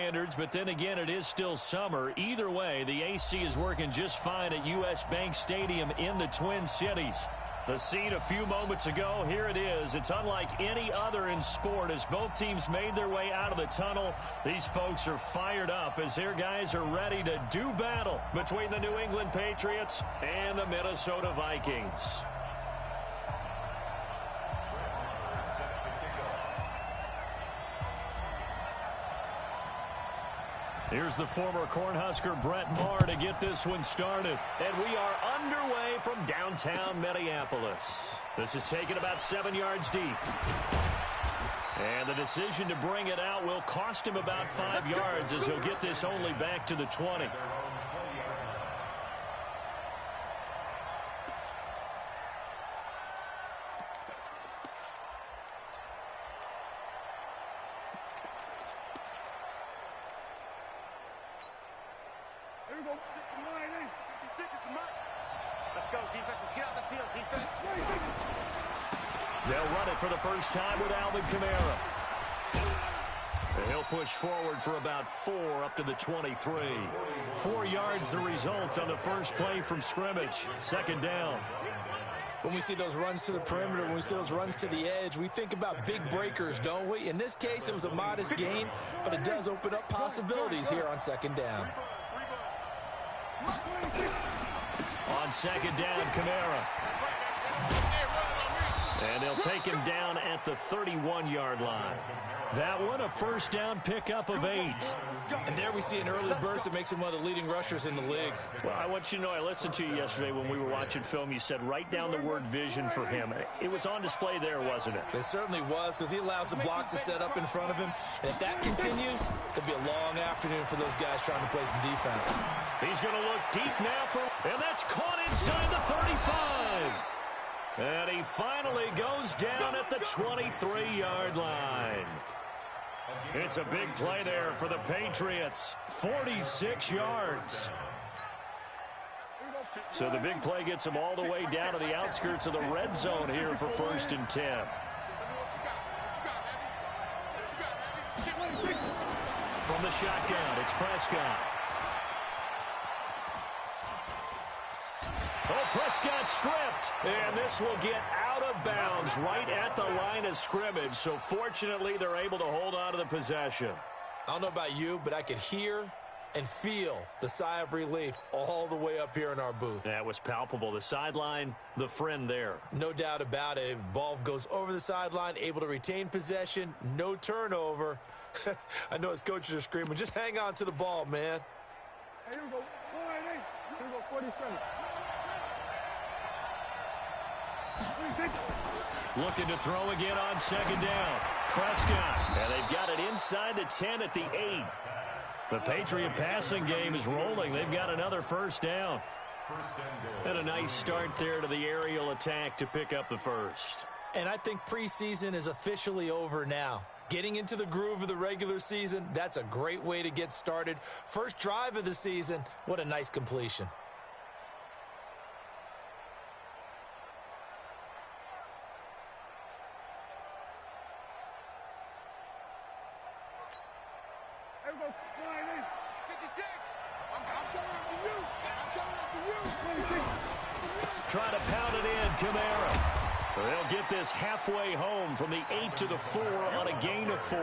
standards, but then again, it is still summer. Either way, the AC is working just fine at U.S. Bank Stadium in the Twin Cities. The scene a few moments ago, here it is. It's unlike any other in sport as both teams made their way out of the tunnel. These folks are fired up as their guys are ready to do battle between the New England Patriots and the Minnesota Vikings. Here's the former Cornhusker Brett Maher to get this one started. And we are underway from downtown Minneapolis. This is taken about 7 yards deep. And the decision to bring it out will cost him about 5 yards as he'll get this only back to the 20. Let's go, defenses. Get out the field, defense. They'll run it for the first time with Alvin Kamara. And he'll push forward for about 4 up to the 23. 4 yards the result on the first play from scrimmage. Second down. When we see those runs to the perimeter, when we see those runs to the edge, we think about big breakers, don't we? In this case, it was a modest gain, but it does open up possibilities here on second down. On second down, Kamara. And they'll take him down at the 31-yard line. That one, a first down pickup of 8. And there we see an early burst that makes him one of the leading rushers in the league. Well, I want you to know, I listened to you yesterday when we were watching film. You said write down the word vision for him. It was on display there, wasn't it? It certainly was, because he allows the blocks to set up in front of him. And if that continues, it'll be a long afternoon for those guys trying to play some defense. He's going to look deep now and that's caught inside the 35. And he finally goes down at the 23-yard line. It's a big play there for the Patriots. 46 yards. So the big play gets them all the way down to the outskirts of the red zone here for 1st and 10. From the shotgun, it's Prescott. Oh, Prescott stripped, and this will get out of bounds right at the line of scrimmage. So fortunately, they're able to hold on to the possession. I don't know about you, but I could hear and feel the sigh of relief all the way up here in our booth. That was palpable. The sideline, the friend there. No doubt about it. If ball goes over the sideline, able to retain possession, no turnover. I know his coaches are screaming, just hang on to the ball, man. Hey, here we go. All right, hey. Here we go, 47. Looking to throw again on second down. Prescott. And they've got it inside the 10 at the 8. The Patriot passing game is rolling. They've got another first down. And a nice start there to the aerial attack to pick up the first. And I think preseason is officially over now. Getting into the groove of the regular season, that's a great way to get started. First drive of the season, what a nice completion. Trying to pound it in, Kamara. They'll get this halfway home from the 8 to the 4 on a gain of 4.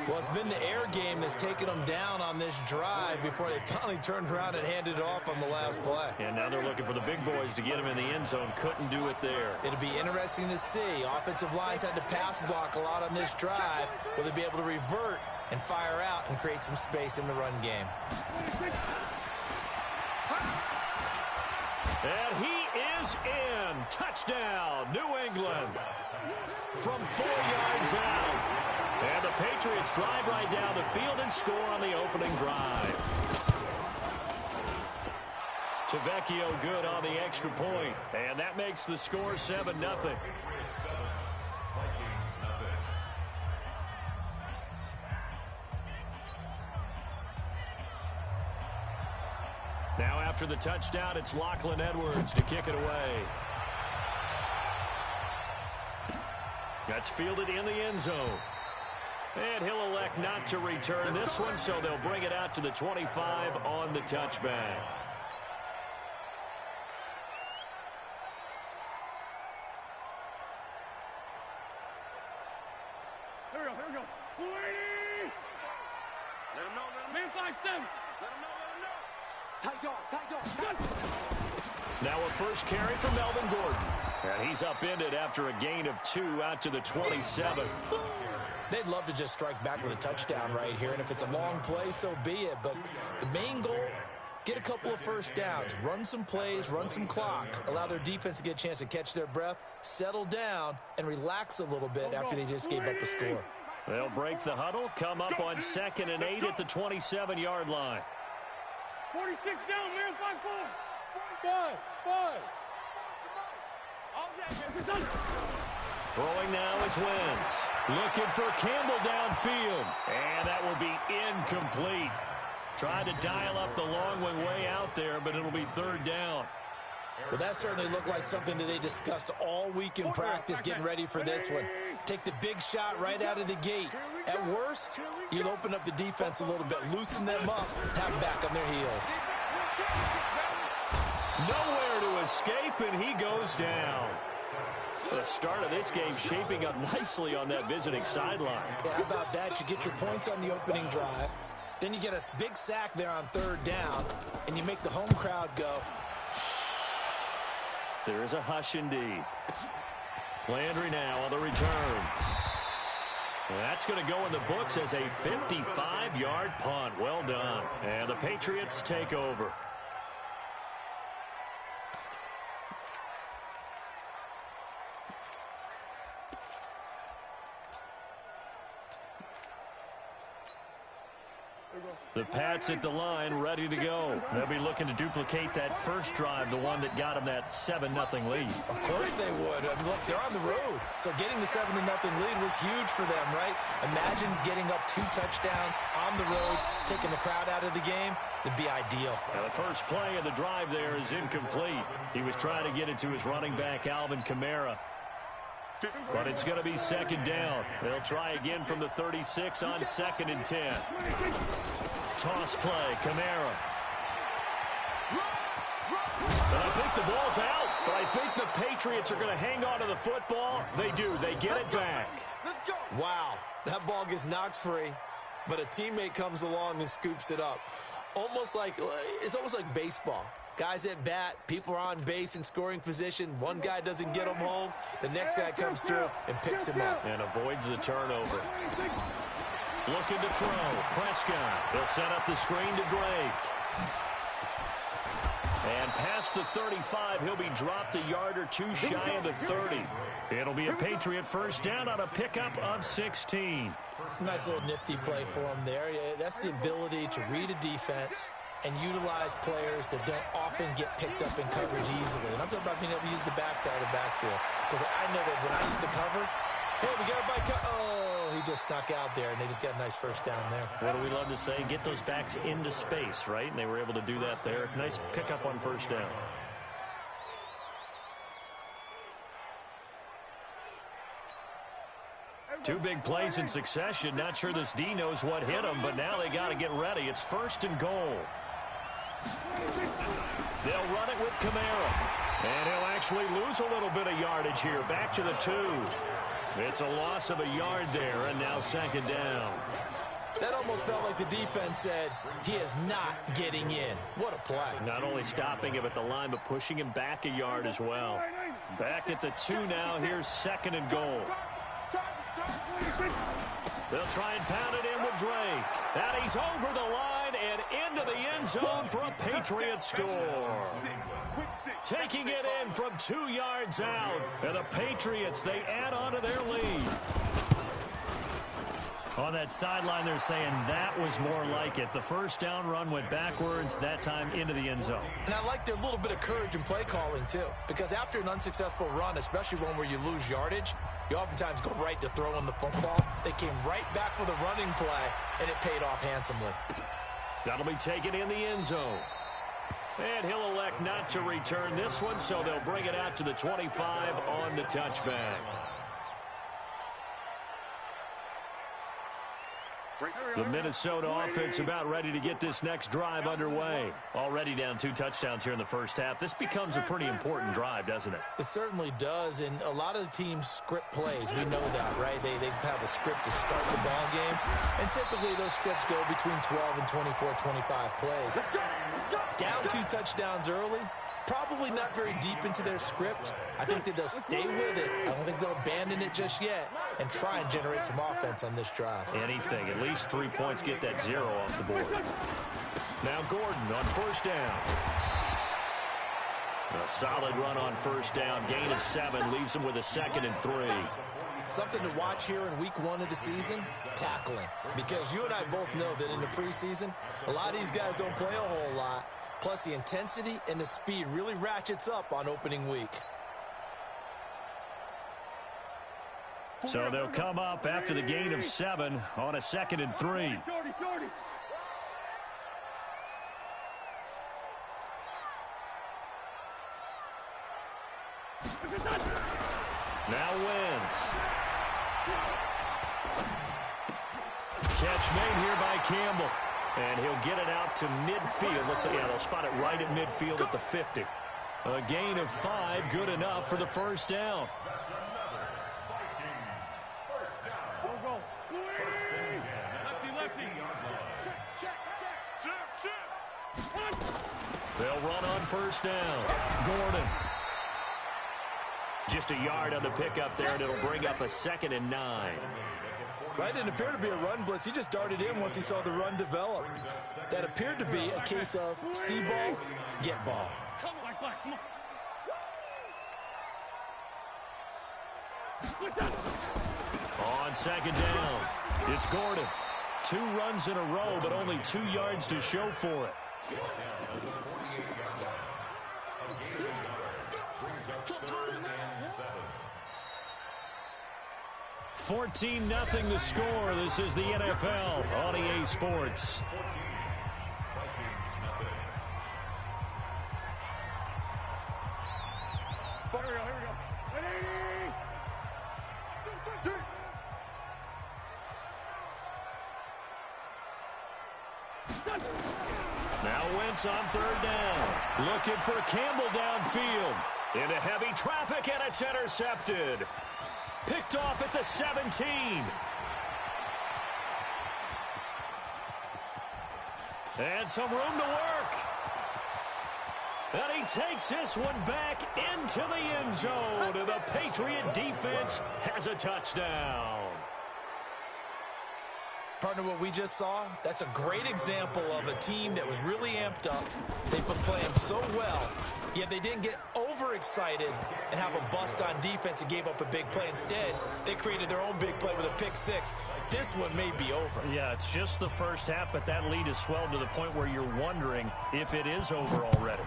Well, it's been the air game that's taken them down on this drive before they finally turned around and handed it off on the last play. And now they're looking for the big boys to get them in the end zone. Couldn't do it there. It'll be interesting to see. Offensive lines had to pass block a lot on this drive. Will they be able to revert and fire out and create some space in the run game? And he is in. Touchdown, New England. From 4 yards out. And the Patriots drive right down the field and score on the opening drive. Tavecchio good on the extra point. And that makes the score 7-0. Now after the touchdown, it's Lachlan Edwards to kick it away. That's fielded in the end zone. And he'll elect not to return this one, so they'll bring it out to the 25 on the touchback. Here we go. 280! Let him know, let him know. Man 5-7. Let him know, let him know. Tight dog. Now a first carry for Melvin Gordon. And he's upended after a gain of 2 out to the 27. They'd love to just strike back with a touchdown right here, and if it's a long play, so be it. But the main goal, get a couple of first downs, run some plays, run some clock, allow their defense to get a chance to catch their breath, settle down, and relax a little bit after they just gave up a score. They'll break the huddle, come up on 2nd and 8 at the 27-yard line. 46 down, man 5-4. 5. Throwing now is Wentz. Looking for Campbell downfield. And that will be incomplete. Tried to dial up the long one way out there, but it'll be 3rd down. Well, that certainly looked like something that they discussed all week in practice getting ready for this one. Take the big shot right out of the gate. At worst, you'll open up the defense a little bit, loosen them up, have them back on their heels. Nowhere to escape, and he goes down. The start of this game shaping up nicely on that visiting sideline. Yeah, how about that? You get your points on the opening drive. Then you get a big sack there on 3rd down, and you make the home crowd go. There is a hush indeed. Landry now on the return. That's going to go in the books as a 55-yard punt. Well done. And the Patriots take over. The Pats at the line, ready to go. They'll be looking to duplicate that first drive, the one that got them that 7-0 lead. Of course they would. I mean, look, they're on the road. So getting the 7-0 lead was huge for them, right? Imagine getting up 2 touchdowns on the road, taking the crowd out of the game. It'd be ideal. Now, the first play of the drive there is incomplete. He was trying to get it to his running back, Alvin Kamara. But it's going to be 2nd down. They'll try again from the 36 on 2nd and 10. Toss play, Kamara. And I think the ball's out, but I think the Patriots are going to hang on to the football. They do. They get it back. Wow, that ball gets knocked free, but a teammate comes along and scoops it up. It's almost like baseball. Guys at bat, people are on base in scoring position. One guy doesn't get him home. The next guy comes through and picks him up. And avoids the turnover. Looking to throw. Prescott. They'll set up the screen to Drake. And past the 35, he'll be dropped a yard or 2 shy of the 30. It'll be a Patriot first down on a pickup of 16. Nice little nifty play for him there. Yeah, that's the ability to read a defense and utilize players that don't often get picked up in coverage easily. And I'm talking about being able to use the backside of the backfield. Because I know that when I used to cover, hey, we got a bike. Oh, he just snuck out there, and they just got a nice first down there. What do we love to say? Get those backs into space, right? And they were able to do that there. Nice pickup on first down. Two big plays in succession. Not sure this D knows what hit him, but now they got to get ready. It's 1st and goal. They'll run it with Kamara. And he'll actually lose a little bit of yardage here. Back to the 2. It's a loss of a yard there, and now 2nd down. That almost felt like the defense said, he is not getting in. What a play. Not only stopping him at the line, but pushing him back a yard as well. Back at the 2 now. Here's 2nd and goal. They'll try and pound it in with Drake. And he's over the line and into the end zone for a Patriot score. Taking it in from 2 yards out. And the Patriots, they add on to their lead. On that sideline, they're saying that was more like it. The first down run went backwards, that time into the end zone. And I like their little bit of courage in play calling, too. Because after an unsuccessful run, especially one where you lose yardage, you oftentimes go right to throwing the football. They came right back with a running play, and it paid off handsomely. That'll be taken in the end zone. And he'll elect not to return this one, so they'll bring it out to the 25 on the touchback. The Minnesota offense about ready to get this next drive underway. Already down 2 touchdowns here in the first half. This becomes a pretty important drive, doesn't it? It certainly does, and a lot of the teams script plays. We know that, right? They have a script to start the ball game, and typically those scripts go between 12 and 24, 25 plays. Down 2 touchdowns early, probably not very deep into their script. I think that they'll stay with it. I don't think they'll abandon it just yet and try and generate some offense on this drive. Anything. At least 3 points, get that 0 off the board. Now Gordon on first down. A solid run on first down. Gain of 7 leaves him with a 2nd and 3. Something to watch here in week 1 of the season, tackling. Because you and I both know that in the preseason, a lot of these guys don't play a whole lot. Plus, the intensity and the speed really ratchets up on opening week. So they'll come up after the gain of 7 on a 2nd and 3. Now Wentz. Catch made here by Campbell. And he'll get it out to midfield. Let's see, yeah, they'll spot it right at midfield at the 50. A gain of 5, good enough for the first down. They'll run on first down. Gordon. Just a yard on the pickup there, and it'll bring up a 2nd and 9. That didn't appear to be a run blitz. He just darted in once he saw the run develop. That appeared to be a case of see ball, get ball. On 2nd down, it's Gordon. 2 runs in a row, but only 2 yards to show for it. 14-0 the score. This is the NFL on EA Sports. Now Wentz on 3rd down. Looking for Campbell downfield. Into heavy traffic, and it's intercepted. Picked off at the 17. And some room to work. And he takes this one back into the end zone. And the Patriot defense has a touchdown. Partner, what we just saw, that's a great example of a team that was really amped up. They've been playing so well, yet they didn't get overexcited and have a bust on defense and gave up a big play. Instead, they created their own big play with a pick 6. This one may be over. Yeah, it's just the first half, but that lead has swelled to the point where you're wondering if it is over already.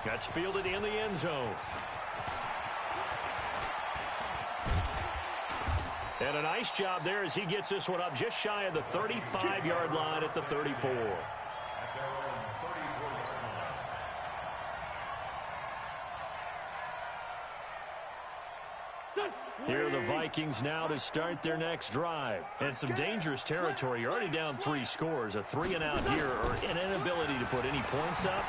That's fielded in the end zone. And a nice job there as he gets this one up just shy of the 35-yard line at the 34. Here are the Vikings now to start their next drive. And some dangerous territory. You're already down 3 scores. A 3-and-out here or an inability to put any points up.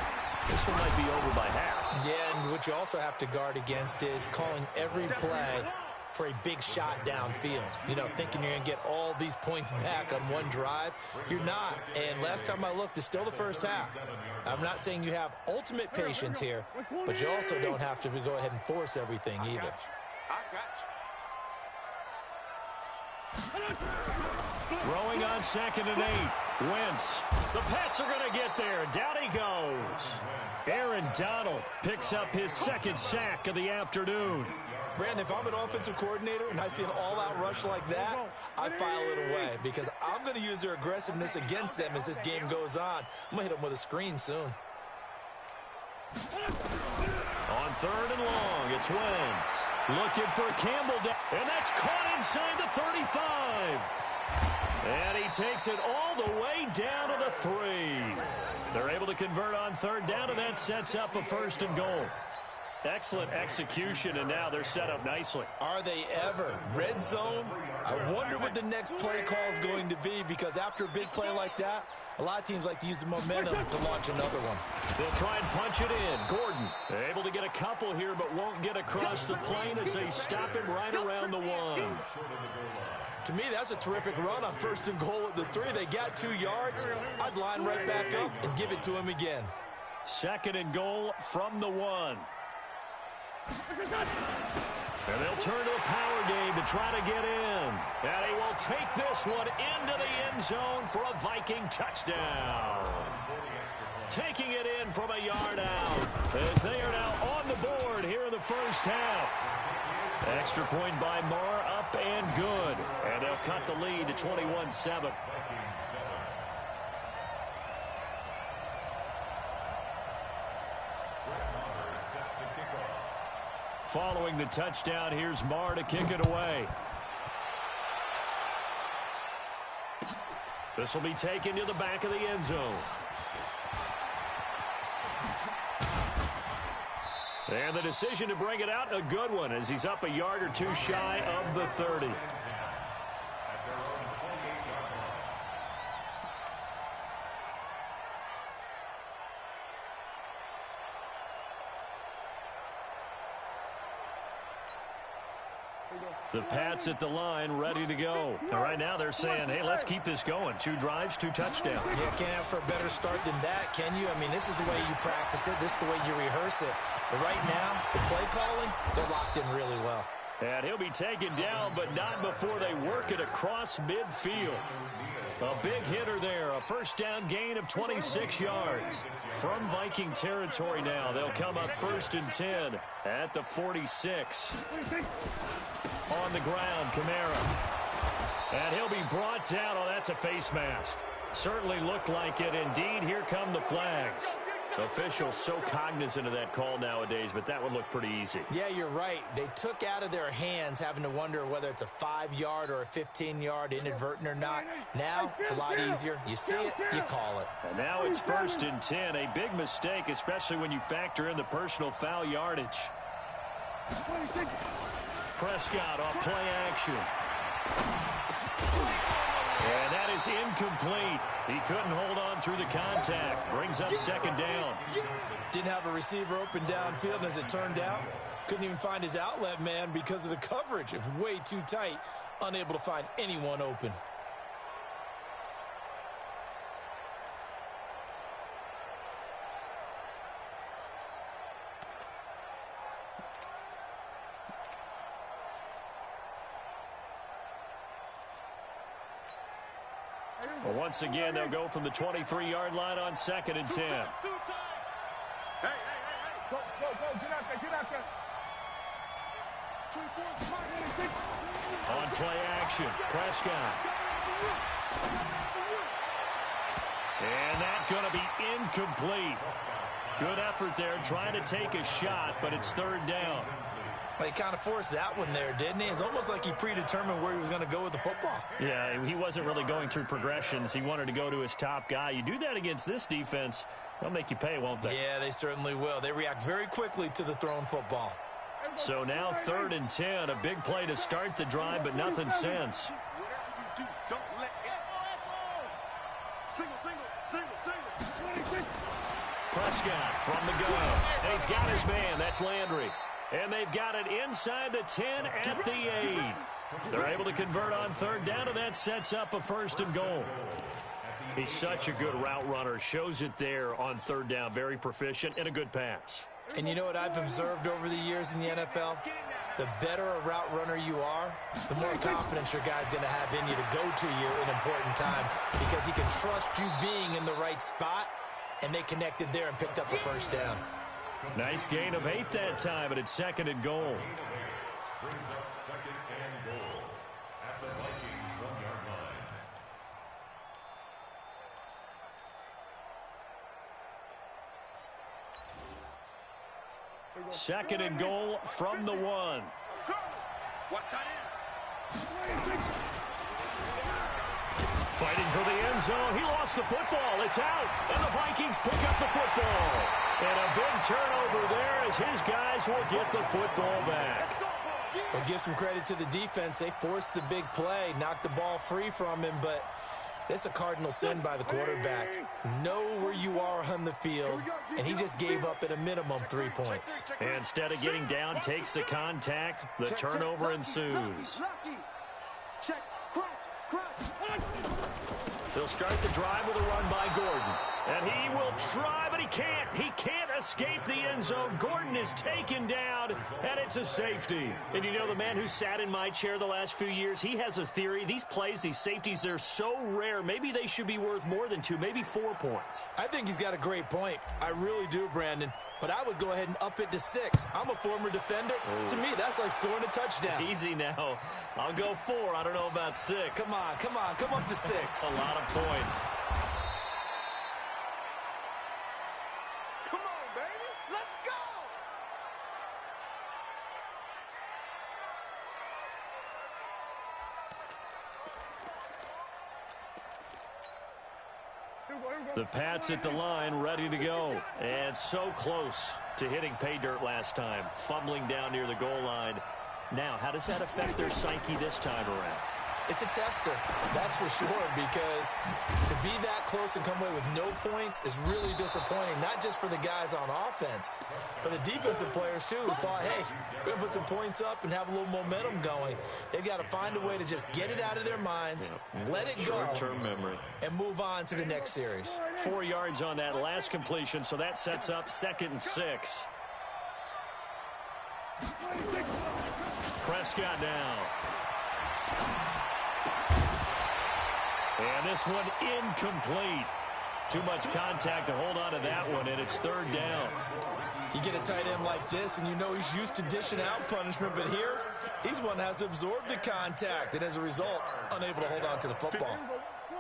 This one might be over by half. Yeah, and what you also have to guard against is calling every play for a big shot downfield. You know, thinking you're going to get all these points back on one drive. You're not. And last time I looked, it's still the first half. I'm not saying you have ultimate patience here, but you also don't have to go ahead and force everything either. Throwing on 2nd and 8. Wentz. The Pats are going to get there. Down he goes. Aaron Donald picks up his 2nd sack of the afternoon. Brandon, if I'm an offensive coordinator and I see an all-out rush like that, I file it away because I'm going to use their aggressiveness against them as this game goes on. I'm going to hit them with a screen soon. On 3rd and long, it's Wentz. Looking for Campbell, and that's caught inside the 35. And he takes it all the way down to the 3. They're able to convert on 3rd down, and that sets up a 1st and goal. Excellent execution, and now they're set up nicely. Are they ever? Red zone? I wonder what the next play call is going to be, because after a big play like that, a lot of teams like to use the momentum to launch another one. They'll try and punch it in. Gordon able to get a couple here, but won't get across the plane as they stop him right around the 1. To me, that's a terrific run on 1st and goal at the 3. They got 2 yards. I'd line right back up and give it to him again. 2nd and goal from the 1. And they'll turn to a power game to try to get in. And he will take this one into the end zone for a Viking touchdown. Taking it in from a yard out as they are now on the board here in the first half. Extra point by Marr, up and good. And they'll cut the lead to 21-7. Following the touchdown, here's Marr to kick it away. This will be taken to the back of the end zone. And the decision to bring it out, a good one, as he's up a yard or 2 shy of the 30. The Pats at the line, ready to go. And right now they're saying, hey, let's keep this going. 2 drives, 2 touchdowns. Yeah, can't ask for a better start than that, can you? I mean, this is the way you practice it. This is the way you rehearse it. But right now, the play calling, they're locked in really well. And he'll be taken down, but not before they work it across midfield. A big hitter there, a first down gain of 26 yards. From Viking territory now, they'll come up 1st and 10 at the 46. On the ground, Kamara. And he'll be brought down. Oh, that's a face mask. Certainly looked like it. Indeed, here come the flags. Officials so cognizant of that call nowadays, but that would look pretty easy. Yeah, you're right. They took out of their hands having to wonder whether it's a 5-yard or a 15-yard inadvertent or not. Now, it's a lot easier. You see it, you call it. And now it's 1st and 10. A big mistake, especially when you factor in the personal foul yardage. Prescott off play action. And that is incomplete. He couldn't hold on through the contact. Brings up 2nd down. Didn't have a receiver open downfield, and as it turned out, couldn't even find his outlet man because of the coverage. It was way too tight, unable to find anyone open. Well, once again, they'll go from the 23-yard line on 2nd and 10. Hey. Go, get out there. 24, On play action, Prescott. And that's going to be incomplete. Good effort there, trying to take a shot, but it's 3rd down. He kind of forced that one there, didn't he? It's almost like he predetermined where he was going to go with the football. Yeah, he wasn't really going through progressions. He wanted to go to his top guy. You do that against this defense, they'll make you pay, won't they? Yeah, they certainly will. They react very quickly to the thrown football. So now 3rd and 10, a big play to start the drive, but nothing since. Whatever you do, don't let it. Single. Prescott from the gun. And he's got his man. That's Landry. And they've got it inside the 10 at the 8. They're able to convert on 3rd down, and that sets up a 1st and goal. He's such a good route runner. Shows it there on 3rd down. Very proficient and a good pass. And you know what I've observed over the years in the NFL? The better a route runner you are, the more confidence your guy's going to have in you to go to you in important times, because he can trust you being in the right spot, and they connected there and picked up a 1st down. Nice gain of 8 that time, but it's 2nd and goal. Brings up 2nd and goal at the Vikings 1-yard line. 2nd and goal from the 1. Watch tight end. Fighting for the end end zone. He lost the football. It's out. And the Vikings pick up the football. And a big turnover there as his guys will get the football back. Well, give some credit to the defense. They forced the big play, knocked the ball free from him, but it's a cardinal sin by the quarterback. Know where you are on the field, and he just gave up at a minimum 3 points. Instead of getting down, takes the contact. The turnover ensues. Check, crunch. They'll start the drive with a run by Gordon. And he will try, but he can't. He can't escape the end zone. Gordon is taken down, and it's a safety. And you know, the man who sat in my chair the last few years, he has a theory. These plays, these safeties, they're so rare. Maybe they should be worth more than 2, maybe 4 points. I think he's got a great point. I really do, Brandon. But I would go ahead and up it to 6. I'm a former defender. Ooh. To me, that's like scoring a touchdown. Easy now. I'll go 4. I don't know about 6. Come on. Come up to 6. A lot of points. Come on, baby. Let's go. The Pats at the line, ready to go. And so close to hitting pay dirt last time. Fumbling down near the goal line. Now, how does that affect their psyche this time around? It's a tester, that's for sure, because to be that close and come away with no points is really disappointing, not just for the guys on offense, but the defensive players, too, who thought, hey, we're going to put some points up and have a little momentum going. They've got to find a way to just get it out of their minds, let it go, short-term memory, and move on to the next series. 4 yards on that last completion, so that sets up 2nd and 6. Prescott down. And this one incomplete. Too much contact to hold on to that one, and it's 3rd down. You get a tight end like this, and you know he's used to dishing out punishment, but here, he's one that has to absorb the contact, and as a result, unable to hold on to the football.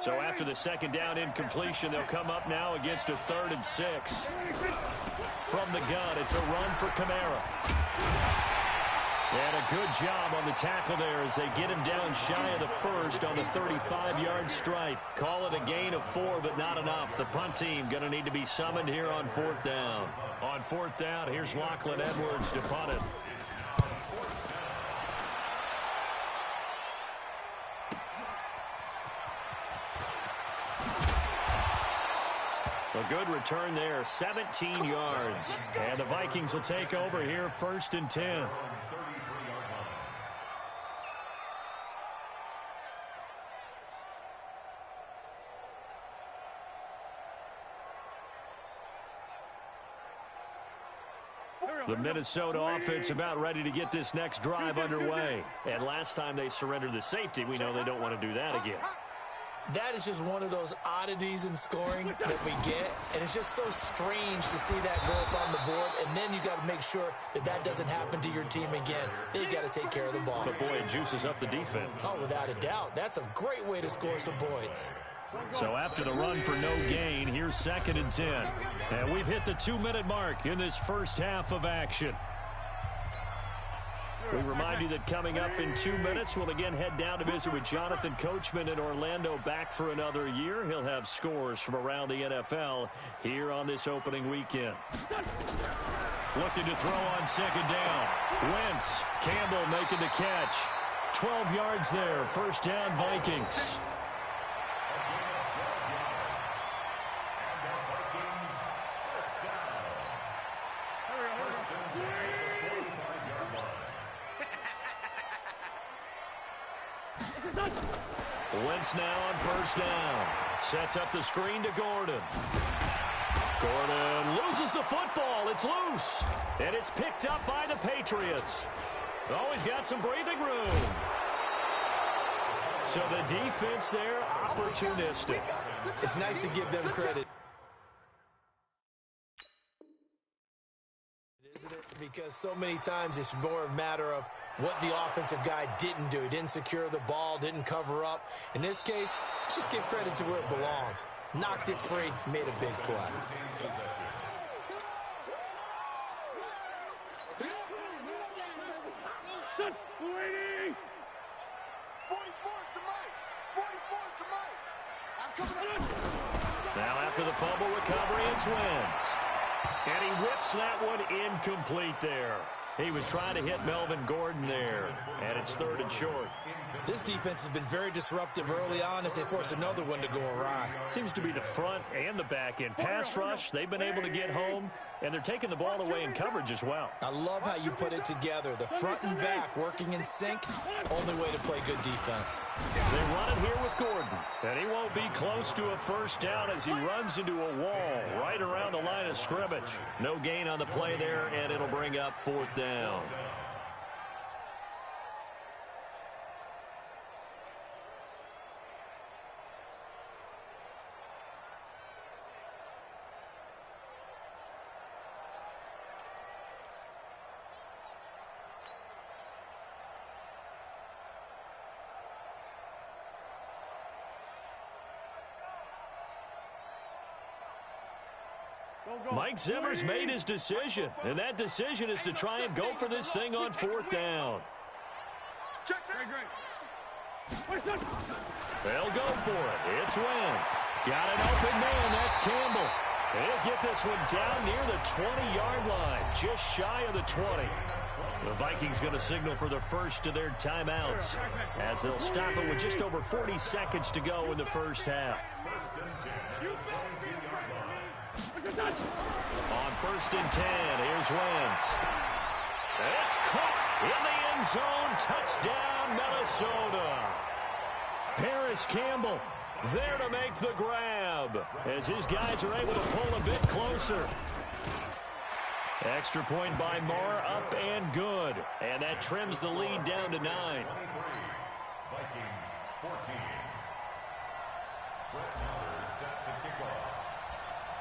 So after the 2nd down incompletion, they'll come up now against a 3rd and 6. From the gun, it's a run for Kamara. And a good job on the tackle there as they get him down shy of the 1st on the 35-yard stripe. Call it a gain of 4, but not enough. The punt team going to need to be summoned here on 4th down. On 4th down, here's Lachlan Edwards to punt it. A good return there, 17 yards. And the Vikings will take over here, 1st and 10. The Minnesota offense about ready to get this next drive underway. And last time they surrendered the safety, we know they don't want to do that again. That is just one of those oddities in scoring that we get, and it's just so strange to see that go up on the board, and then you got to make sure that that doesn't happen to your team again. They got to take care of the ball. But boy, it juices up the defense. Oh, without a doubt. That's a great way to score some points. So after the run for no gain, here's 2nd and 10. And we've hit the 2-minute mark in this first half of action. We remind you that coming up in 2 minutes, we'll again head down to visit with Jonathan Coachman in Orlando, back for another year. He'll have scores from around the NFL here on this opening weekend. Looking to throw on 2nd down. Wentz, Campbell making the catch. 12 yards there, 1st down Vikings. Wentz now on 1st down. Sets up the screen to Gordon. Gordon loses the football. It's loose. And it's picked up by the Patriots. Always got some breathing room. So the defense there, opportunistic. It's nice to give them credit. Because so many times it's more a matter of what the offensive guy didn't do. He didn't secure the ball, didn't cover up. In this case, let's just give credit to where it belongs. Knocked it free, made a big play. Now after the fumble recovery, it's Wentz. And he whips that one incomplete there. He was trying to hit Melvin Gordon there, and it's 3rd and short. This defense has been very disruptive early on as they force another one to go awry. Seems to be the front and the back end. Pass rush, they've been able to get home, and they're taking the ball away in coverage as well. I love how you put it together. The front and back working in sync, only way to play good defense. They run it here with Gordon, and he won't be close to a first down as he runs into a wall right around the line of scrimmage. No gain on the play there, and it'll bring up 4th down. Mike Zimmer's made his decision, and that decision is to try and go for this thing on 4th down. They'll go for it. It's Wentz. Got an open man. That's Campbell. They'll get this one down near the 20-yard line, just shy of the 20. The Vikings going to signal for the first of their timeouts as they'll stop it with just over 40 seconds to go in the first half. On 1st and 10, here's Wentz. It's caught in the end zone. Touchdown, Minnesota. Paris Campbell there to make the grab as his guys are able to pull a bit closer. Extra point by Moore, up and good. And that trims the lead down to 9. Vikings 14. Brett Maher set to kick off.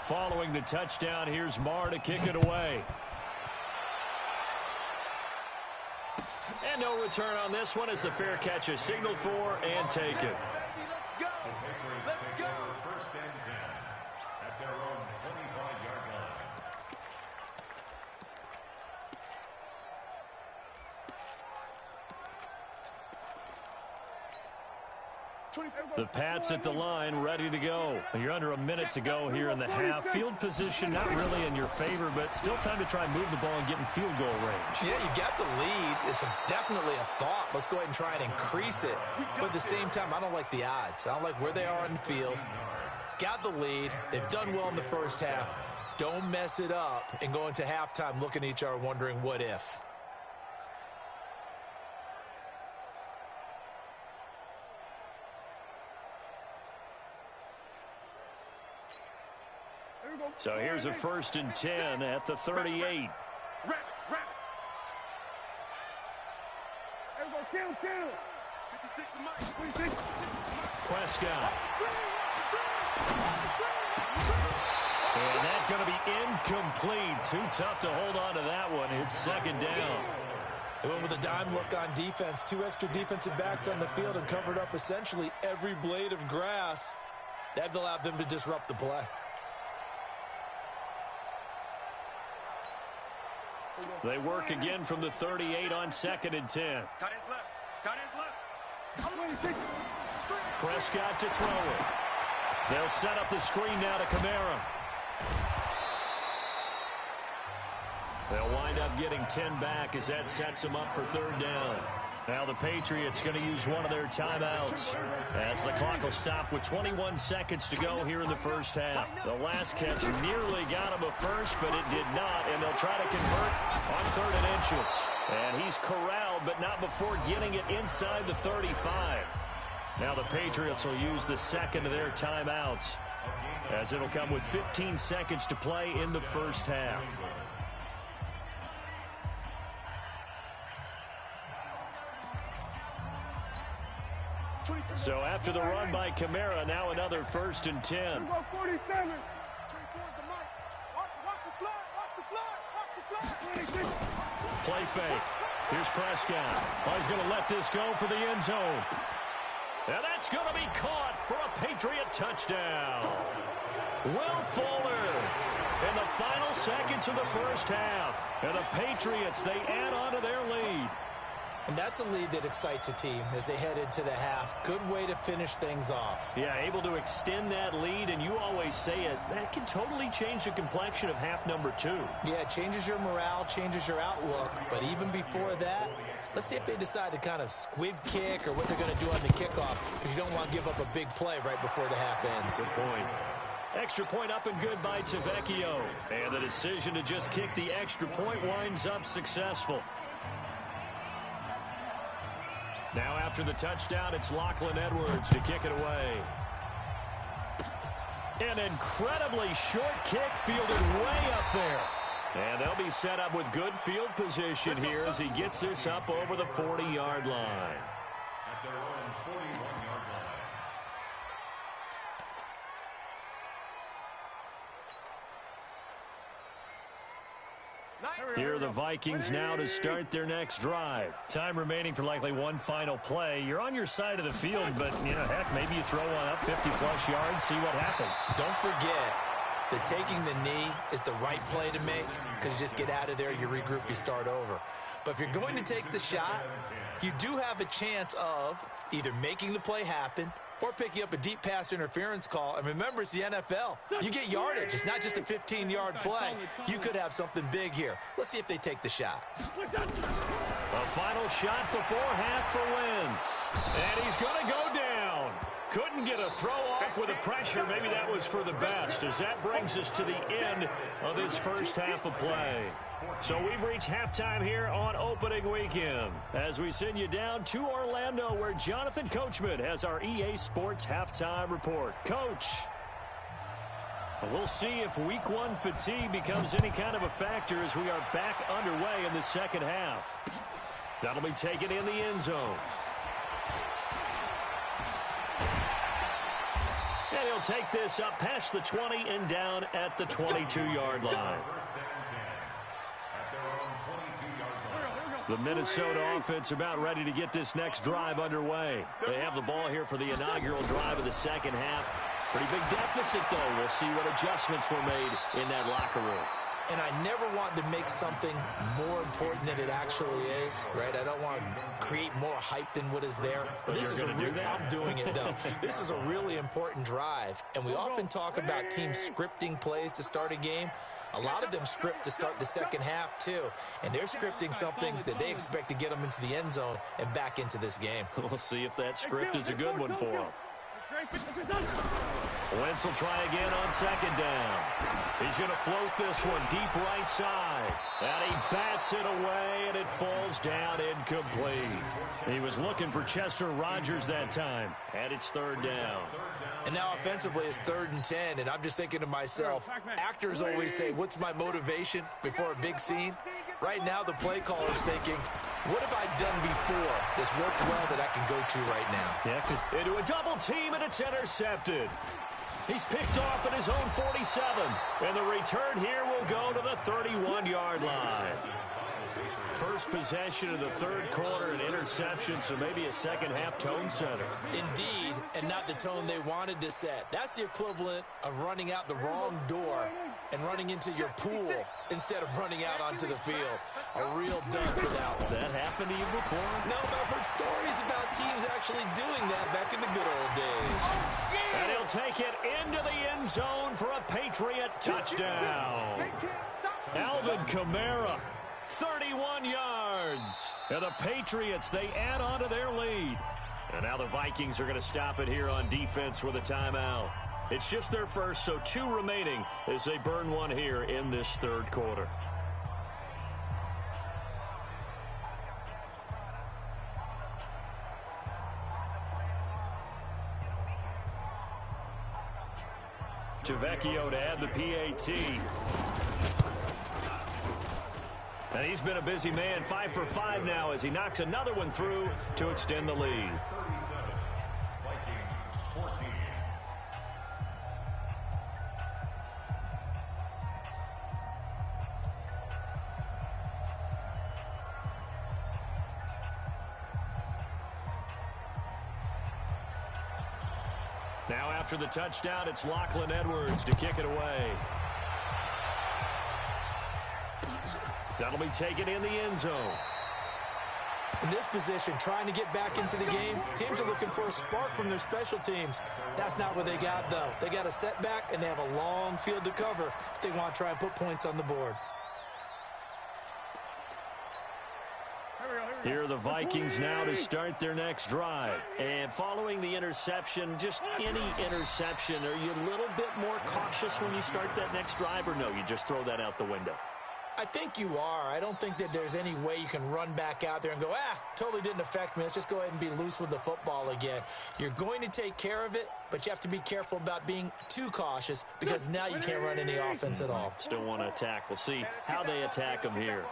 Following the touchdown, here's Marr to kick it away. And no return on this one as the fair catch is signaled for and taken. The Patriots take over 1st and 10 at their own 25-yard line. The Pats at the line, ready to go. You're under a minute to go here in the half. Field position not really in your favor, but still time to try and move the ball and get in field goal range. Yeah, you got the lead. It's definitely a thought. Let's go ahead and try and increase it. But at the same time, I don't like the odds. I don't like where they are in the field. Got the lead. They've done well in the first half. Don't mess it up and go into halftime looking at each other wondering what if. So here's a 1st and 10 at the 38. Prescott. And that's going to be incomplete. Too tough to hold on to that one. It's 2nd down. They went with a dime look on defense. 2 extra defensive backs on the field and covered up essentially every blade of grass. That allowed them to disrupt the play. They work again from the 38 on 2nd and 10. Cut his left. Cut his left. Prescott to throw it. They'll set up the screen now to Kamara. They'll wind up getting 10 back as that sets them up for 3rd down. Now the Patriots going to use one of their timeouts as the clock will stop with 21 seconds to go here in the first half. The last catch nearly got him a first, but it did not, and they'll try to convert on 3rd and inches. And he's corralled, but not before getting it inside the 35. Now the Patriots will use the second of their timeouts as it'll come with 15 seconds to play in the first half. So after the run by Kamara, now another 1st and 10. 47. Play fake. Here's Prescott. Oh, he's going to let this go for the end zone. And that's going to be caught for a Patriot touchdown. Will Fuller in the final seconds of the first half. And the Patriots, they add on to their lead. And that's a lead that excites a team as they head into the half. Good way to finish things off. Yeah, able to extend that lead, and you always say it, that can totally change the complexion of half number 2. Yeah, it changes your morale, changes your outlook. But even before that, let's see if they decide to kind of squib kick or what they're going to do on the kickoff, because you don't want to give up a big play right before the half ends. Good point. Extra point up and good by Tavecchio. And the decision to just kick the extra point winds up successful. Now after the touchdown, it's Lachlan Edwards to kick it away. An incredibly short kick fielded way up there. And they'll be set up with good field position here as he gets this up over the 40-yard line. At their own 41-yard line. Here are the Vikings now to start their next drive. Time remaining for likely one final play. You're on your side of the field, but, you know, heck, maybe you throw one up 50-plus yards, see what happens. Don't forget that taking the knee is the right play to make, because you just get out of there, you regroup, you start over. But if you're going to take the shot, you do have a chance of either making the play happen or picking up a deep pass interference call. And remember, it's the NFL. You get yardage. It's not just a 15-yard play. You could have something big here. Let's see if they take the shot. A final shot before half for Wentz. And he's going to go down. Couldn't get a throw off with the pressure. Maybe that was for the best, as that brings us to the end of this first half of play. So we've reached halftime here on opening weekend as we send you down to Orlando, where Jonathan Coachman has our EA Sports halftime report. Coach, we'll see if week 1 fatigue becomes any kind of a factor as we are back underway in the second half. That'll be taken in the end zone. And he'll take this up past the 20 and down at the 22-yard line. The Minnesota offense about ready to get this next drive underway. They have the ball here for the inaugural drive of the second half. Pretty big deficit, though. We'll see what adjustments were made in that locker room. And I never want to make something more important than it actually is, right? I don't want to create more hype than what is there. But this is I'm doing it, though. This is a really important drive. And we often talk about teams scripting plays to start a game. A lot of them script to start the second half, too. And they're scripting something that they expect to get them into the end zone and back into this game. We'll see if that script is a good one for them. Wentz will try again on second down. He's going to float this one deep right side. And he bats it away, and it falls down incomplete. He was looking for Chester Rogers that time, and it's third down. And now offensively it's 3rd and 10, and I'm just thinking to myself, actors always say, what's my motivation before a big scene? Right now the play caller's thinking, what have I done before that's worked well that I can go to right now? Yeah, because into a double team, and it's intercepted. He's picked off at his own 47, and the return here will go to the 31-yard line. First possession of the third quarter, an interception, so maybe a second-half tone setter. Indeed, and not the tone they wanted to set. That's the equivalent of running out the wrong door and running into your pool instead of running out onto the field. A real dud for that one. Has that happened to you before? No, but I've heard stories about teams actually doing that back in the good old days. And he'll take it into the end zone for a Patriot touchdown. Alvin Kamara, 31 yards. And the Patriots, they add on to their lead. And now the Vikings are going to stop it here on defense with a timeout. It's just their first, so 2 remaining as they burn one here in this third quarter. Tavecchio to add the PAT. And he's been a busy man, 5 for 5 now as he knocks another one through to extend the lead. 37, Vikings 14. Now after the touchdown, it's Lachlan Edwards to kick it away. That'll be taken in the end zone. In this position, trying to get back into the game, teams are looking for a spark from their special teams. That's not what they got, though. They got a setback, and they have a long field to cover if they want to try and put points on the board. Here are the Vikings now to start their next drive. And following the interception, just any interception, are you a little bit more cautious when you start that next drive, or no, you just throw that out the window? I think you are. I don't think that there's any way you can run back out there and go, totally didn't affect me. Let's just go ahead and be loose with the football again. You're going to take care of it, but you have to be careful about being too cautious because now you can't run any offense at all. Still want to attack. We'll see how they attack them here.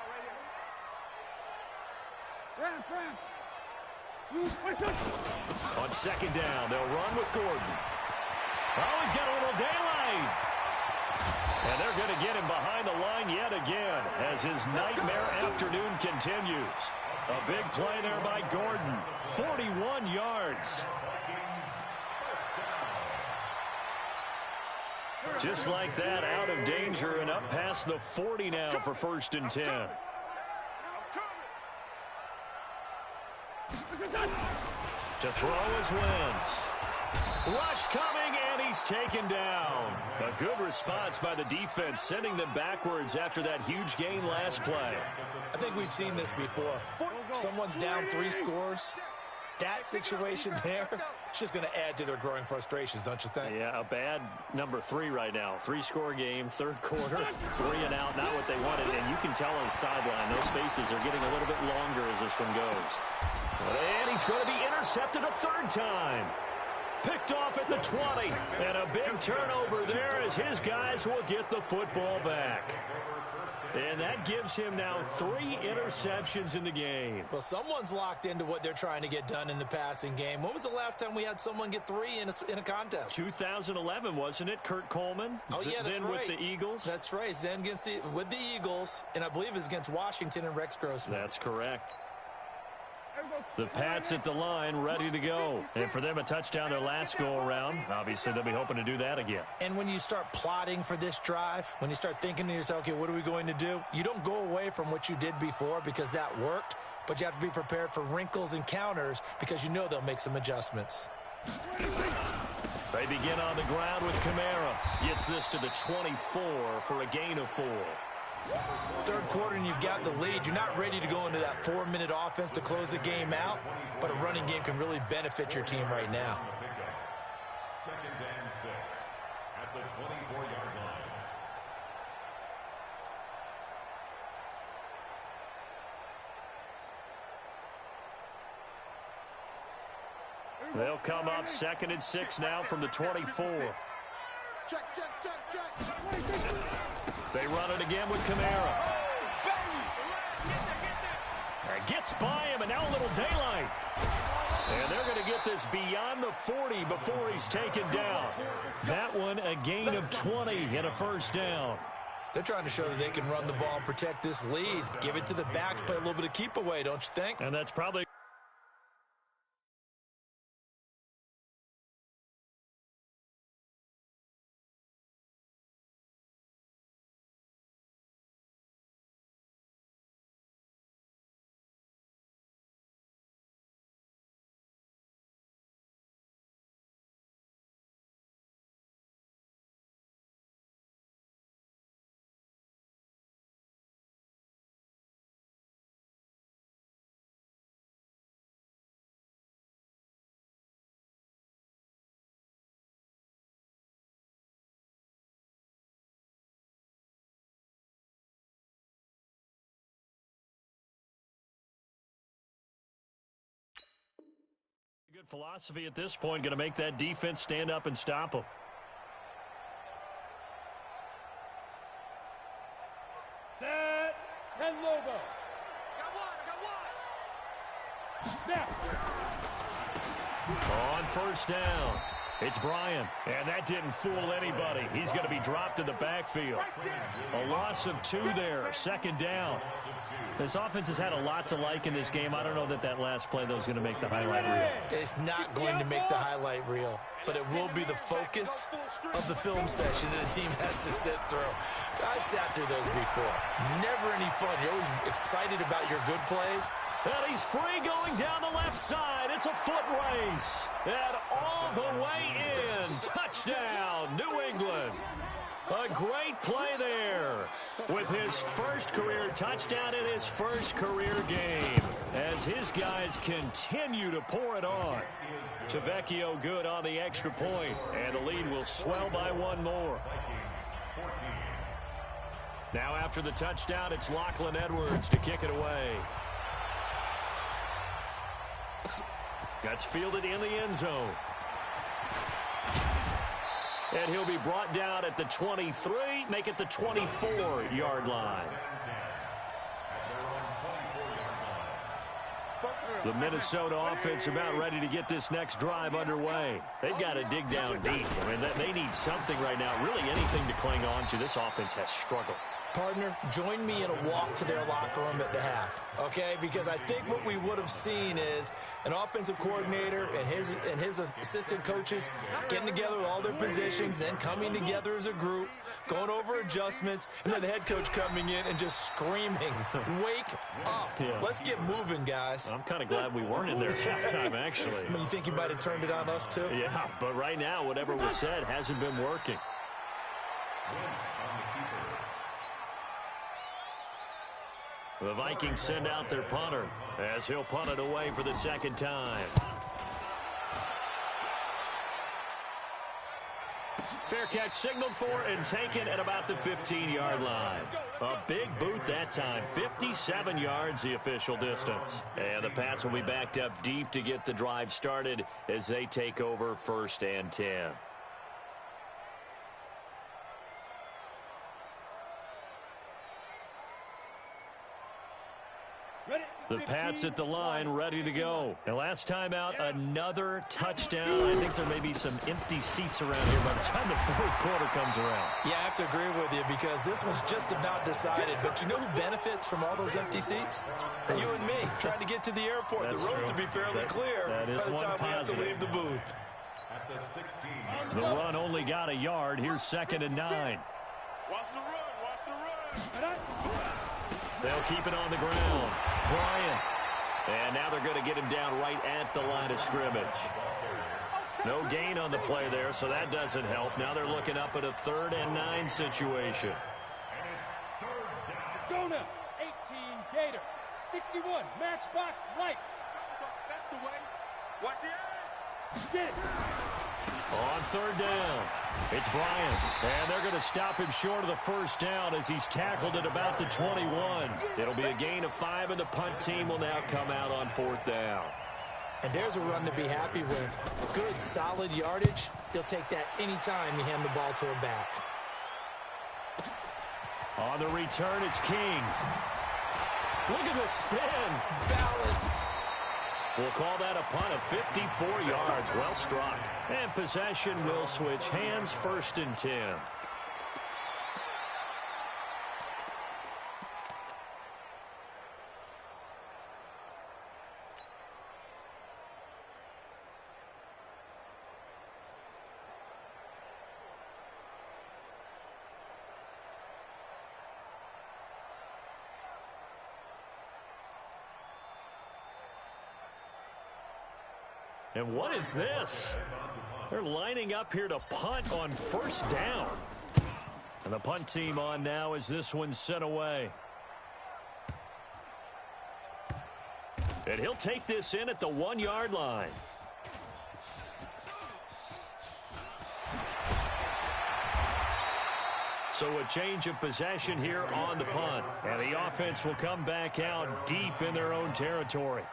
On second down, they'll run with Gordon. Oh, he's got a little daylight. And they're going to get him behind the line yet again as his nightmare afternoon continues. A big play there by Gordon. 41 yards. Just like that, out of danger and up past the 40 now for 1st and 10. To throw is Wentz. Rush coming, and he's taken down. A good response by the defense, sending them backwards after that huge gain last play. I think we've seen this before. Someone's down 3 scores. That situation there, it's just going to add to their growing frustrations, don't you think? Yeah, a bad number 3 right now. 3-score game, 3rd quarter, 3 and out, not what they wanted. And you can tell on the sideline, those faces are getting a little bit longer as this one goes. And he's going to be intercepted a 3rd time. Picked off at the 20. And a big turnover there as his guys will get the football back. And that gives him now 3 interceptions in the game. Well, someone's locked into what they're trying to get done in the passing game. When was the last time we had someone get 3 in a contest? 2011, wasn't it, Kurt Coleman? Oh, yeah, that's then right. With the Eagles? That's right. Then with the Eagles, and I believe it's against Washington and Rex Grossman. That's correct. The Pats at the line, ready to go. And for them, a touchdown their last go-around. Obviously, they'll be hoping to do that again. And when you start plotting for this drive, when you start thinking to yourself, okay, what are we going to do? You don't go away from what you did before because that worked, but you have to be prepared for wrinkles and counters because you know they'll make some adjustments. They begin on the ground with Kamara. Gets this to the 24 for a gain of 4. 3rd quarter and you've got the lead. You're not ready to go into that 4-minute offense to close the game out, but a running game can really benefit your team right now. 2nd and 6 at the 24-yard line. They'll come up 2nd and 6 now from the 24. Check. They run it again with Kamara. Gets by him, and now a little daylight. And they're going to get this beyond the 40 before he's taken down. That one, a gain of 20 and a 1st down. They're trying to show that they can run the ball and protect this lead. Give it to the backs, play a little bit of keep away, don't you think? And that's probably... Good philosophy at this point, going to make that defense stand up and stop them. Set. Send Lobo. Got one. Snap. On 1st down, it's Bryant, and that didn't fool anybody. He's going to be dropped in the backfield. A loss of 2 there, 2nd down. This offense has had a lot to like in this game. I don't know that last play, though, is going to make the highlight reel. It's not going to make the highlight reel, but it will be the focus of the film session that the team has to sit through. I've sat through those before. Never any fun. You're always excited about your good plays, And he's free going down the left side. It's a foot race. And all the way in. Touchdown, New England. A great play there with his first career touchdown in his first career game as his guys continue to pour it on. Tavecchio good on the extra point, and the lead will swell by one more. Now after the touchdown, it's Lachlan Edwards to kick it away. That's fielded in the end zone. And he'll be brought down at the 23, make it the 24-yard line. The Minnesota offense about ready to get this next drive underway. They've got to dig down deep. I mean, they need something right now, really anything to cling on to. This offense has struggled. Partner, join me in a walk to their locker room at the half, okay? Because I think what we would have seen is an offensive coordinator and his assistant coaches getting together with all their positions, then coming together as a group, going over adjustments, and then the head coach coming in and just screaming, wake up. Yeah. Let's get moving, guys. I'm kind of glad we weren't in there at halftime, actually. I mean, you think you might have turned it on us, too? Yeah, but right now, whatever was said hasn't been working. The Vikings send out their punter as he'll punt it away for the second time. Fair catch signaled for and taken at about the 15-yard line. A big boot that time. 57 yards the official distance. And the Pats will be backed up deep to get the drive started as they take over 1st and 10. The Pats at the line, ready to go. And last time out, another touchdown. I think there may be some empty seats around here by the time the fourth quarter comes around. Yeah, I have to agree with you because this one's just about decided. But you know who benefits from all those empty seats? You and me, trying to get to the airport. That's the roads true. will be fairly clear by the time we have to leave the booth. At the 16. The run only got a yard. Here's 2nd and 9. Watch the run. Watch the run. They'll keep it on the ground. Bryant. And now they're going to get him down right at the line of scrimmage. No gain on the play there, so that doesn't help. Now they're looking up at a 3rd and 9 situation. Go now. 18 Gator. 61 Matchbox Lights. That's the way. Watch the edge. Get it. On 3rd down, it's Bryant. And they're going to stop him short of the 1st down as he's tackled at about the 21. It'll be a gain of 5, and the punt team will now come out on 4th down. And there's a run to be happy with. Good, solid yardage. They'll take that anytime you hand the ball to a back. On the return, it's King. Look at the spin. Balance. We'll call that a punt of 54 yards. Well struck. And possession will switch hands. 1st and 10. And what is this? They're lining up here to punt on 1st down. And the punt team on now as this one's sent away. And he'll take this in at the 1-yard line. So a change of possession here on the punt. And the offense will come back out deep in their own territory.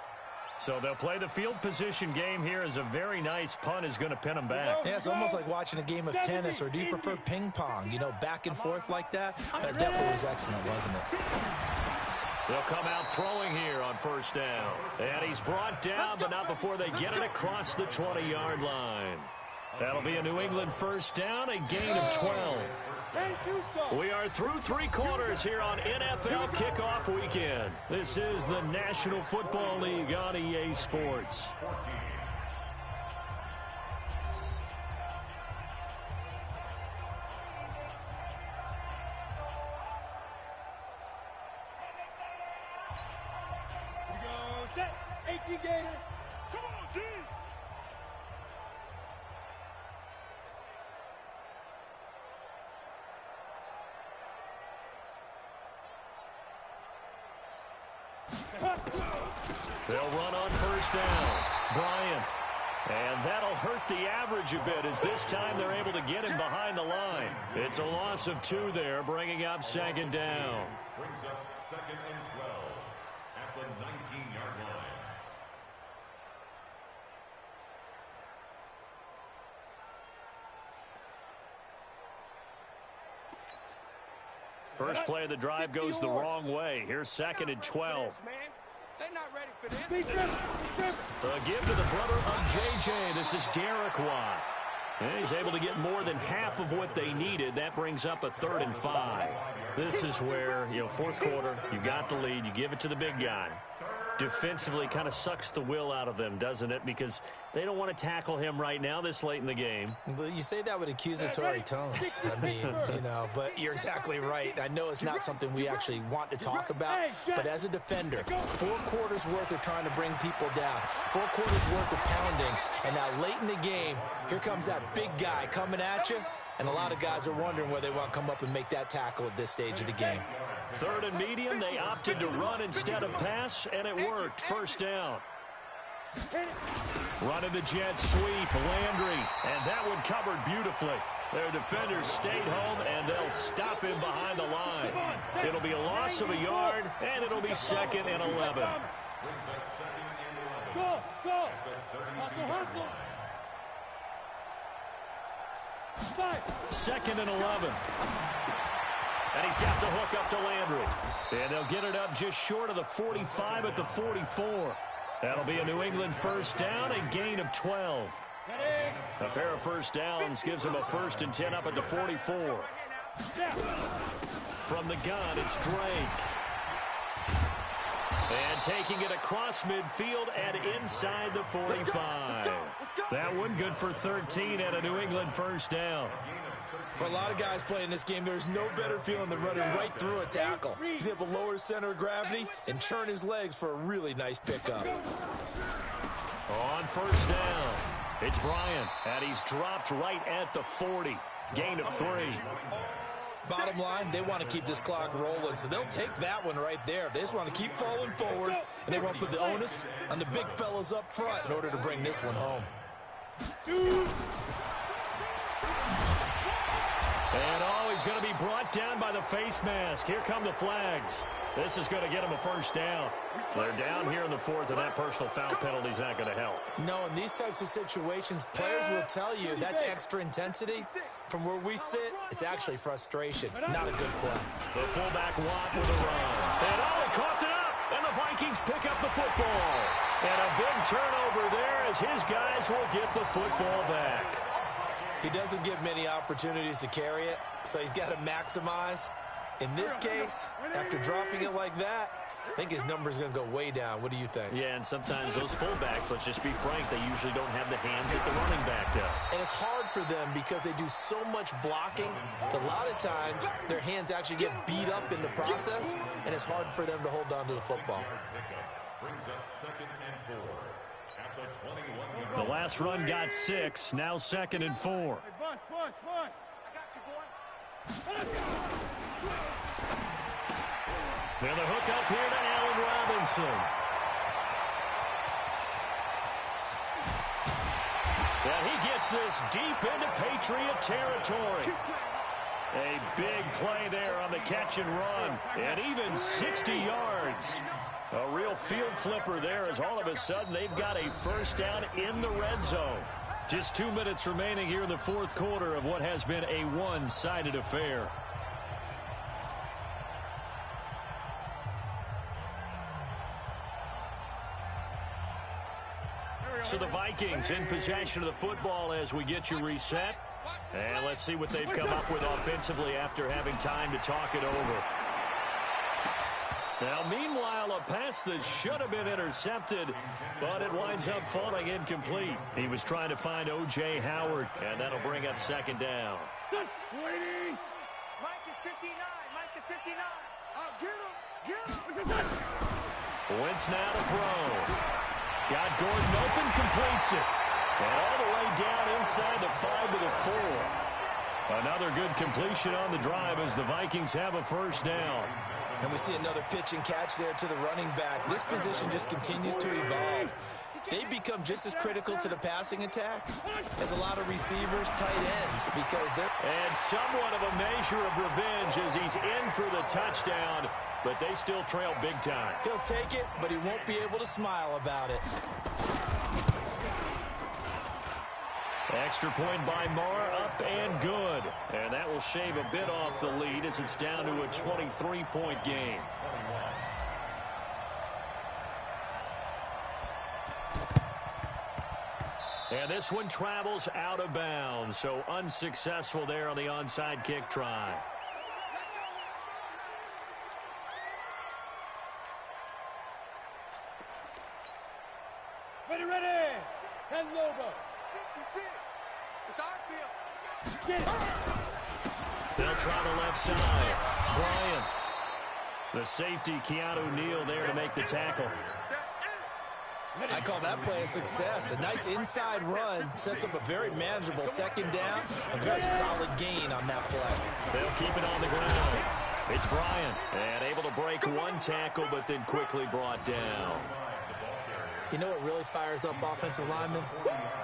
So they'll play the field position game here as a very nice punt is going to pin them back. Yeah, it's almost like watching a game of tennis, or do you prefer ping pong? You know, back and forth like that? That definitely was excellent, wasn't it? They'll come out throwing here on 1st down. And he's brought down, but not before they get it across the 20-yard line. That'll be a New England 1st down, a gain of 12. We are through 3 quarters here on NFL Kickoff Weekend. This is the National Football League on EA Sports. Set. 18 Gator. Come on, D. They'll run on first down. Bryant. And that'll hurt the average a bit as this time they're able to get him behind the line. It's a loss of 2 there, bringing up second down. Brings up second and 12 at the 19-yard line. First play of the drive goes the wrong way. Here's second and 12. They're not ready for this. A give to the brother of J.J. This is Derek Watt. And he's able to get more than half of what they needed. That brings up a 3rd and 5. This is where, fourth quarter, you got the lead. You give it to the big guy. Defensively kind of sucks the will out of them, doesn't it? Because they don't want to tackle him right now this late in the game. But you say that with accusatory tones. I mean, but you're exactly right. I know it's not something we actually want to talk about, but as a defender, 4 quarters worth of trying to bring people down, 4 quarters worth of pounding, and now late in the game, here comes that big guy coming at you, and a lot of guys are wondering whether they want to come up and make that tackle at this stage of the game. 3rd and medium, they opted to run instead of pass, and it worked. First down. Running the jet sweep, Landry, and that one covered beautifully. Their defenders stayed home, and they'll stop him behind the line. It'll be a loss of a yard, and it'll be second and 11. Go, go. Hustle, hustle. 5. Second and 11. And he's got the hook up to Landry. And they'll get it up just short of the 45 at the 44. That'll be a New England first down, a gain of 12. A pair of first downs gives them a 1st and 10 up at the 44. From the gun, it's Drake. And taking it across midfield and inside the 45. That one good for 13 and a New England first down. For a lot of guys playing this game, there's no better feeling than running right through a tackle. He's able to lower his center of gravity and churn his legs for a really nice pickup. On first down, it's Bryant, and he's dropped right at the 40. Gain of 3. Bottom line, they want to keep this clock rolling, so they'll take that one right there. They just want to keep falling forward, and they want to put the onus on the big fellas up front in order to bring this one home. And he's going to be brought down by the face mask. Here come the flags. This is going to get him a first down. They're down here in the 4th, and that personal foul penalty is not going to help. No, in these types of situations, players will tell you that's extra intensity. From where we sit, it's actually frustration, not a good play. The fullback Watt with a run. And he caught it up, and the Vikings pick up the football. And a big turnover there as his guys will get the football back. He doesn't get many opportunities to carry it, so he's got to maximize. In this case, after dropping it like that, I think his number's going to go way down. What do you think? Yeah, and sometimes those fullbacks, let's just be frank, they usually don't have the hands that the running back does. And it's hard for them because they do so much blocking that a lot of times their hands actually get beat up in the process, and it's hard for them to hold on to the football. Brings up 2nd and 4 at the 21. The last run got 6, now 2nd and 4. Bunch. I got you, boy. Then the hook up here to Allen Robinson. And he gets this deep into Patriot territory. A big play there on the catch and run. And even 60 yards. A real field flipper there as all of a sudden they've got a first down in the red zone. Just 2 minutes remaining here in the 4th quarter of what has been a one-sided affair. So the Vikings in possession of the football as we get you reset. And let's see what they've come up with offensively after having time to talk it over. Now, meanwhile, a pass that should have been intercepted, but it winds up falling incomplete. He was trying to find O.J. Howard, and that'll bring up 2nd down. Mike is 59. Mike is 59. Get him. Wentz now to throw. Got Gordon open, completes it. And all the way down inside the 5 to the 4. Another good completion on the drive as the Vikings have a first down. And we see another pitch and catch there to the running back. This position just continues to evolve. They become just as critical to the passing attack as a lot of receivers, tight ends, because they're... And somewhat of a measure of revenge as he's in for the touchdown, but they still trail big time. He'll take it, but he won't be able to smile about it. Extra point by Marr, up and good. And that will shave a bit off the lead as it's down to a 23-point game. And this one travels out of bounds, so unsuccessful there on the onside kick try. Ready, ready. 10 logo. 56. It's our field. Get it. They'll try the left side. Bryant. The safety, Keanu Neal, there to make the tackle. I call that play a success. A nice inside run sets up a very manageable second down. A very solid gain on that play. They'll keep it on the ground. It's Bryant. And able to break one tackle, but then quickly brought down. You know what really fires up offensive linemen?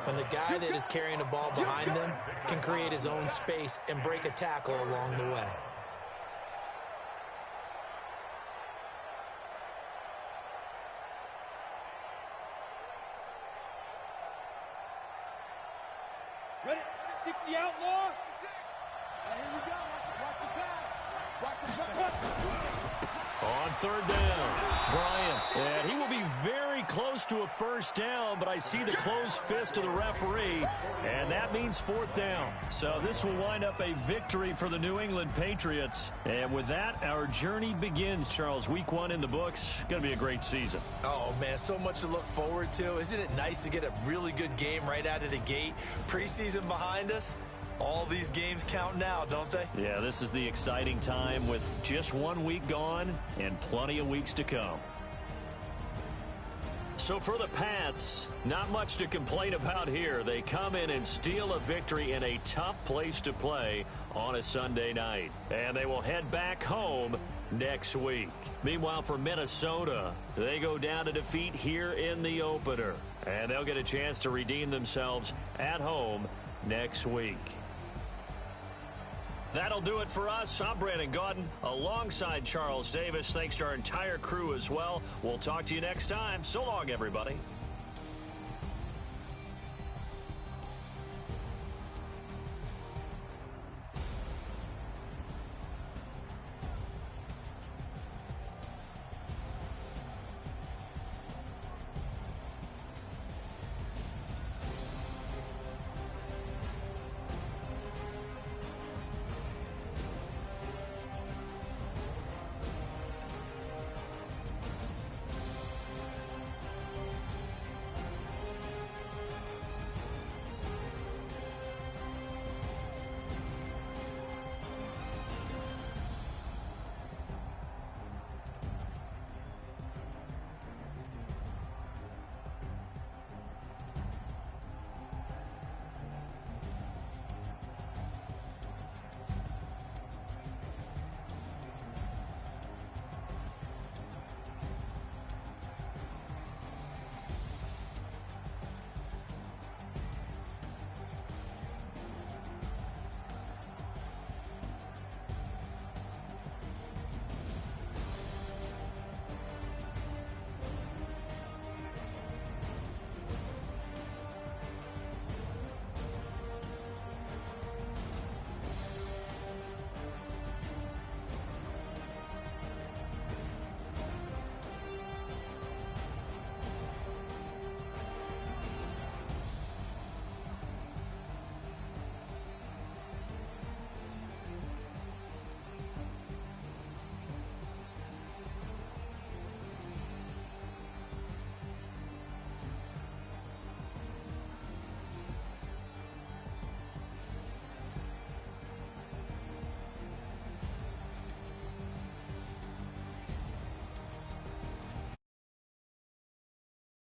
When the guy that is carrying the ball behind them can create his own space and break a tackle along the way. Ready. 60 outlaw. 56. Here we go. Watch the pass. Watch the pass. On third down, Bryant. And he will be very close to a first down, but I see the closed fist of the referee, and that means fourth down. So this will wind up a victory for the New England Patriots. And with that, our journey begins, Charles. Week 1 in the books. Going to be a great season. Oh, man, so much to look forward to. Isn't it nice to get a really good game right out of the gate? Preseason behind us. All these games count now, don't they? Yeah, this is the exciting time with just 1 week gone and plenty of weeks to come. So for the Pats, not much to complain about here. They come in and steal a victory in a tough place to play on a Sunday night. And they will head back home next week. Meanwhile, for Minnesota, they go down to defeat here in the opener. And they'll get a chance to redeem themselves at home next week. That'll do it for us. I'm Brandon Gaudin alongside Charles Davis. Thanks to our entire crew as well. We'll talk to you next time. So long, everybody.